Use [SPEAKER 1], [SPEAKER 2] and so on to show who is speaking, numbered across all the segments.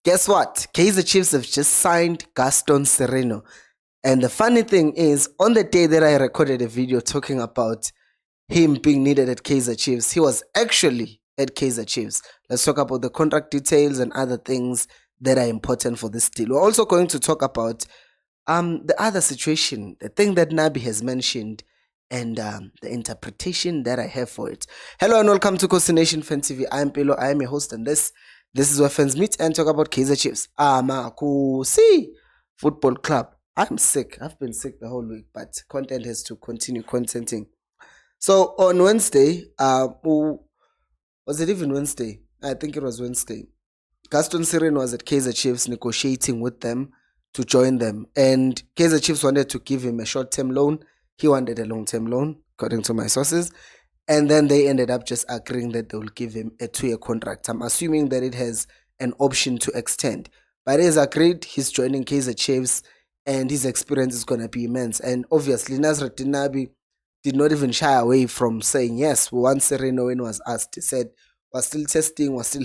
[SPEAKER 1] Guess what? Kaizer Chiefs have just signed Gastone Sereno. And the funny thing is, on the day that I recorded a video talking about him being needed at Kaizer Chiefs, he was actually at Kaizer Chiefs. Let's talk about the contract details and other things that are important for this deal. We're also going to talk about the other situation, the thing that Nabi has mentioned, and the interpretation that I have for it. Hello and welcome to Khosi Nation Fan TV. I'm Pelo. I am your host, and this is where fans meet and talk about Kaizer Chiefs. Khosi Football Club. I'm sick. I've been sick the whole week, but content has to continue contenting. So on Wednesday, was it even Wednesday? I think it was Wednesday. Gastone Sereno was at Kaizer Chiefs negotiating with them to join them. And Kaizer Chiefs wanted to give him a short-term loan. He wanted a long-term loan, according to my sources. And then they ended up just agreeing that they will give him a 2-year contract. I'm assuming that it has an option to extend. But it is agreed, he's joining Kaizer Chiefs, and his experience is going to be immense. And obviously, Nasruddin Nabi did not even shy away from saying, yes, we want Sirino when he was asked. He said, we're still testing, we're still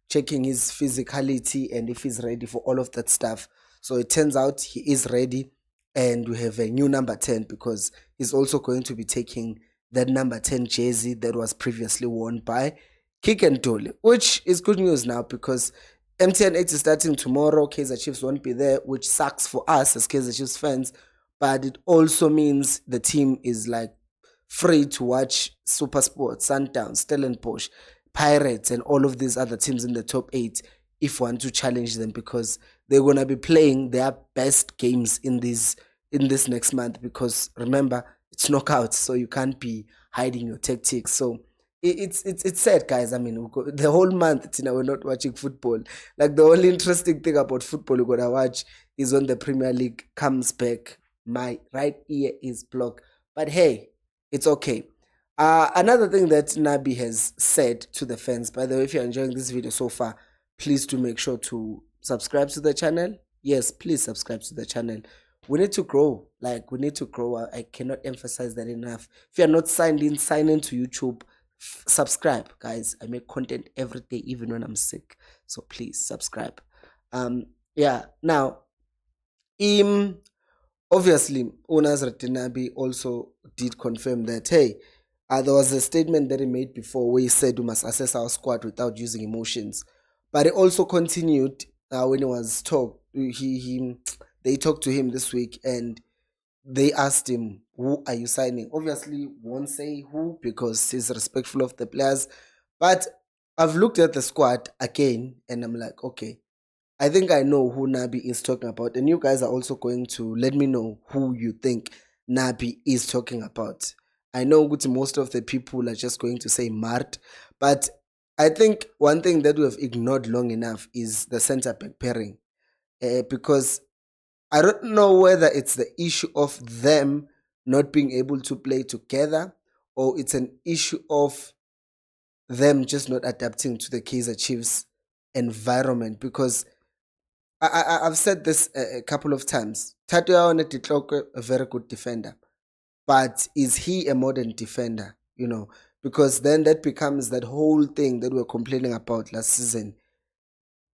[SPEAKER 1] checking his physicality and if he's ready for all of that stuff. So it turns out he is ready, and we have a new number 10 because he's also going to be taking that number 10 jersey that was previously worn by Kick and Dole, which is good news now because MTN 8 is starting tomorrow. Kaizer Chiefs won't be there, which sucks for us as Kaizer Chiefs fans, but it also means the team is like free to watch SuperSport, Sundown, Stellenbosch, Pirates, and all of these other teams in the top 8 if we want to challenge them, because they're going to be playing their best games in this next month, because remember, it's knockouts, so you can't be hiding your tactics. So it's sad, guys. I mean, the whole month we're not watching football. Like, the only interesting thing about football we're gonna watch is when the Premier League comes back. My right ear is blocked, but hey, it's okay. Another thing that Nabi has said to the fans, by the way, if you're enjoying this video so far, please do make sure to subscribe to the channel. Yes, please subscribe to the channel. We need to grow. We need to grow. I cannot emphasize that enough. If you're not signed in, sign in to YouTube. Subscribe, guys. I make content every day, even when I'm sick. So please subscribe. Yeah. Now, obviously, Nasruddin Nabi also did confirm that, hey, there was a statement that he made before where he said we must assess our squad without using emotions. But he also continued when he was talked. They talked to him this week and they asked him, who are you signing? Obviously, won't say who because he's respectful of the players. But I've looked at the squad again and I'm like, okay, I think I know who Nabi is talking about. And you guys are also going to let me know who you think Nabi is talking about. I know most of the people are just going to say Mart, but I think one thing that we have ignored long enough is the centre-back pairing. Because I don't know whether it's the issue of them not being able to play together or it's an issue of them just not adapting to the Kaizer Chiefs environment. Because I've said this a couple of times. Tato Ditloko, a very good defender. But is he a modern defender? Because then that becomes that whole thing that we were complaining about last season.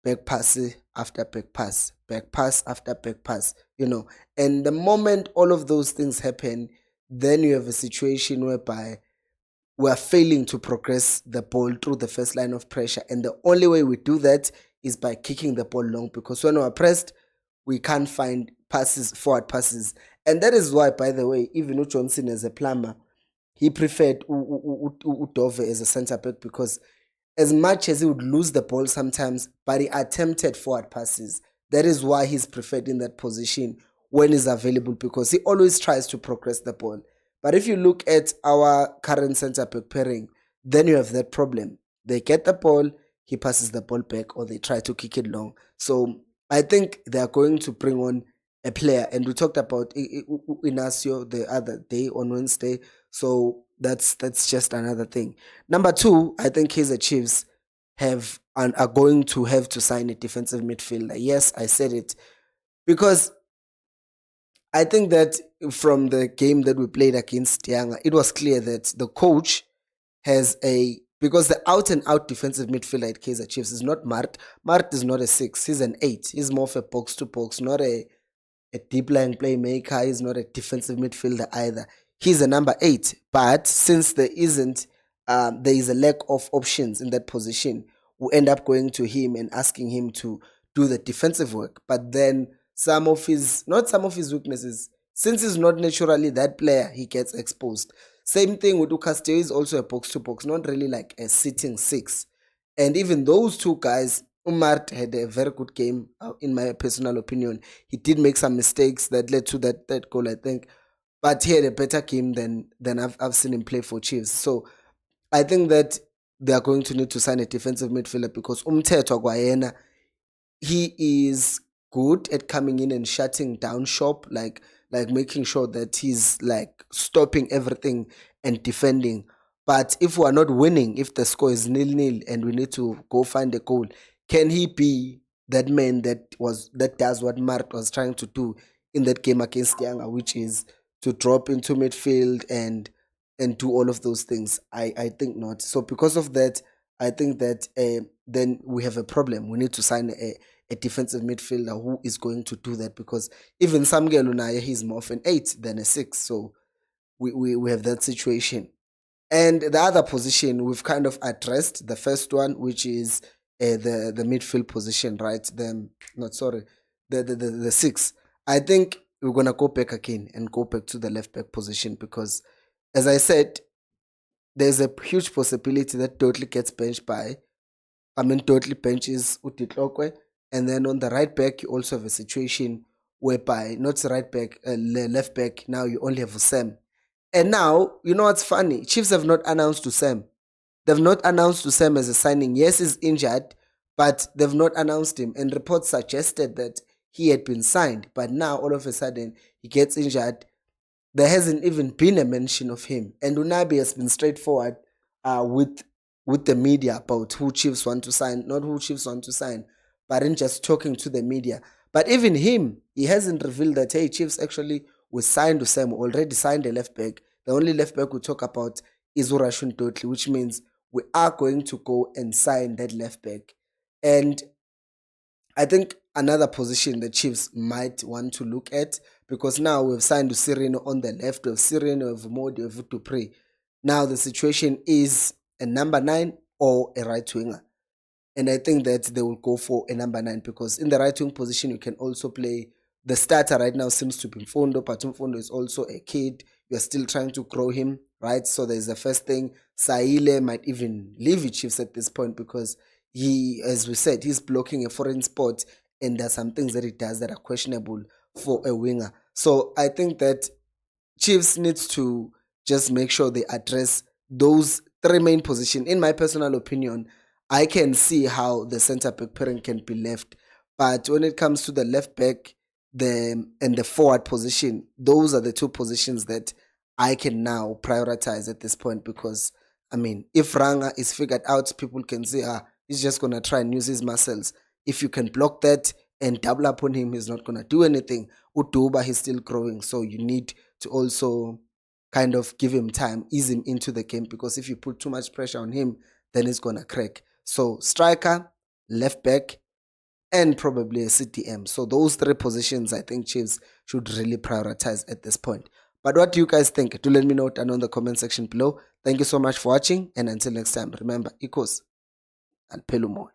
[SPEAKER 1] Back pass after back pass after back pass, And the moment all of those things happen, then you have a situation whereby we are failing to progress the ball through the first line of pressure. And the only way we do that is by kicking the ball long, because when we're pressed, we can't find forward passes. And that is why, by the way, even Johnson as a plumber, he preferred Dove as a centre-back, because as much as he would lose the ball sometimes, but he attempted forward passes. That is why he's preferred in that position when he's available, because he always tries to progress the ball. But if you look at our current centre-back pairing, then you have that problem. They get the ball, he passes the ball back, or they try to kick it long. So I think they are going to bring on a player, and we talked about Inacio the other day on Wednesday. So that's just another thing. Number 2, I think Kaizer Chiefs are going to have to sign a defensive midfielder. Yes, I said it, because I think that from the game that we played against Yanga, it was clear that the coach has a because the out and out defensive midfielder at Kaizer Chiefs is not Mart. Mart is not a 6. He's an 8. He's more of a box to box, not a deep line playmaker. He's not a defensive midfielder either. He's a number 8. But since there is a lack of options in that position, we end up going to him and asking him to do the defensive work. But then not some of his weaknesses, since he's not naturally that player, he gets exposed. Same thing with Gastone, is also a box to box, not really like a sitting 6. And even those two guys, Umar had a very good game, in my personal opinion. He did make some mistakes that led to that goal, I think, but he had a better game than I've seen him play for Chiefs. So I think that they are going to need to sign a defensive midfielder because Umthetho Gwayena, he is good at coming in and shutting down shop, like making sure that he's like stopping everything and defending. But if we are not winning, if the score is 0-0 and we need to go find a goal, can he be that man that does what Mart was trying to do in that game against Yanga, which is to drop into midfield and do all of those things? I think not. So because of that, I think that then we have a problem. We need to sign a defensive midfielder who is going to do that, because even Samuel Unaya, he's more of an 8 than a 6. So we have that situation. And the other position we've kind of addressed, the first one, which is the midfield position, right? The 6. I think we're gonna go back again and go back to the left back position because, as I said, there's a huge possibility that Totally gets benched Totally benches Utitlokwe. And then on the right back, you also have a situation whereby not the right back, left back, now you only have Sam. And now, you know what's funny? Chiefs have not announced to Sam. They've not announced to Sam as a signing. Yes, he's injured, but they've not announced him. And reports suggested that he had been signed. But now, all of a sudden, he gets injured. There hasn't even been a mention of him. And Unabi has been straightforward with the media about who Chiefs want to sign, not who Chiefs want to sign, but in just talking to the media. But even him, he hasn't revealed that, hey, Chiefs actually, we signed to Sam, already signed a left back. The only left back we talk about is Urashun Totally, which means we are going to go and sign that left back. And I think another position the Chiefs might want to look at, because now we've signed to Sirino on the left, we have Sirino, we have Modi, we have Dupre. Now the situation is a number 9 or a right winger. And I think that they will go for a number 9, because in the right wing position, you can also play. The starter right now seems to be Mfundo, but Mfundo is also a kid. You're still trying to grow him, right? So there's the first thing. Saile might even leave the Chiefs at this point because he, as we said, he's blocking a foreign spot, and there's some things that he does that are questionable for a winger. So I think that Chiefs needs to just make sure they address those 3 main positions. In my personal opinion, I can see how the centre back pairing can be left, but when it comes to the left back, and the forward position, those are the 2 positions that I can now prioritize at this point, because I mean, if Ranga is figured out, people can say, he's just gonna try and use his muscles. If you can block that and double up on him, he's not gonna do anything. Uduba, he's still growing, so you need to also kind of give him time, ease him into the game, because if you put too much pressure on him, then he's gonna crack. So striker, left back, and probably a CTM. So those 3 positions I think Chiefs should really prioritize at this point. But what do you guys think? Do let me know down in the comment section below. Thank you so much for watching, and until next time, remember, Khosi and Pelumo.